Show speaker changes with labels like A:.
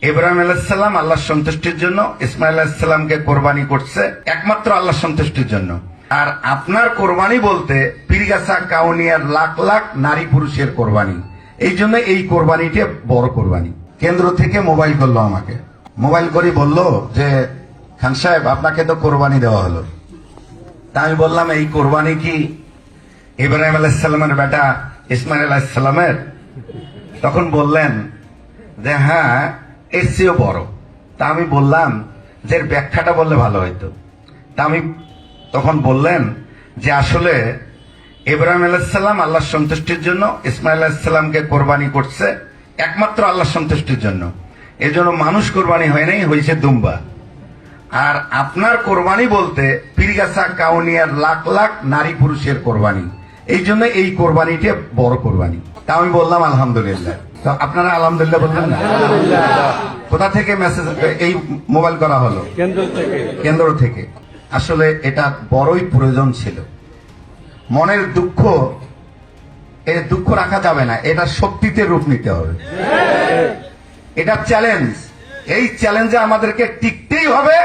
A: ইব্রাহিম আলাইহিস সালাম আল্লাহর সন্তুষ্টির জন্য, ইসমাইল আলাইহিস সালামকে কোরবানি করছে একমাত্র আল্লাহর সন্তুষ্টির জন্য। আর আপনার কোরবানি বলতে পীরগাছা কাউনিয়ার লাখ লাখ নারী পুরুষের কোরবানি। এই জন্য এই কোরবানিটা বড় কোরবানি। কেন্দ্র থেকে মোবাইল করলো আমাকে, মোবাইল করে বলল যে খান সাহেব আপনাকে তো কোরবানি দেওয়া হলো। তা আমি বললাম এই কোরবানি কি ইব্রাহিম আলাইহিস সালামের বেটা ইসমাইল আলাইহিস সালামের? তখন বললেন যে হ্যাঁ এর চেয়েও বড়। তা আমি বললাম যে এর ব্যাখ্যাটা বললে ভালো হইতো। তা আমি তখন বললেন যে আসলে ইব্রাহিম আলাইহিস সালাম আল্লাহর সন্তুষ্টির জন্য, ইসমাইল আলাইহিস সালামকে কোরবানি করছে একমাত্র আল্লাহর সন্তুষ্টির জন্য। এজন্য মানুষ কোরবানি হয় নাই, হয়েছে দুম্বা। আর আপনার কোরবানি বলতে পীরগাছা কাউনিয়ার লাখ লাখ নারী পুরুষের কোরবানি। এই জন্য এই কোরবানিটা বড় কোরবানি। তা আমি বললাম আলহামদুলিল্লাহ। তো আপনারা আলহামদুলিল্লাহ বললেন না? কোথা থেকে মেসেজ এই মোবাইল করা হলো? কেন্দ্র থেকে। আসলে এটা বড়ই প্রয়োজন ছিল। মনের দুঃখ, এই দুঃখ রাখা যাবে না, এটা শক্তিতে রূপ নিতে হবে। এটা চ্যালেঞ্জ, এই চ্যালেঞ্জে আমাদেরকে টিকতেই হবে।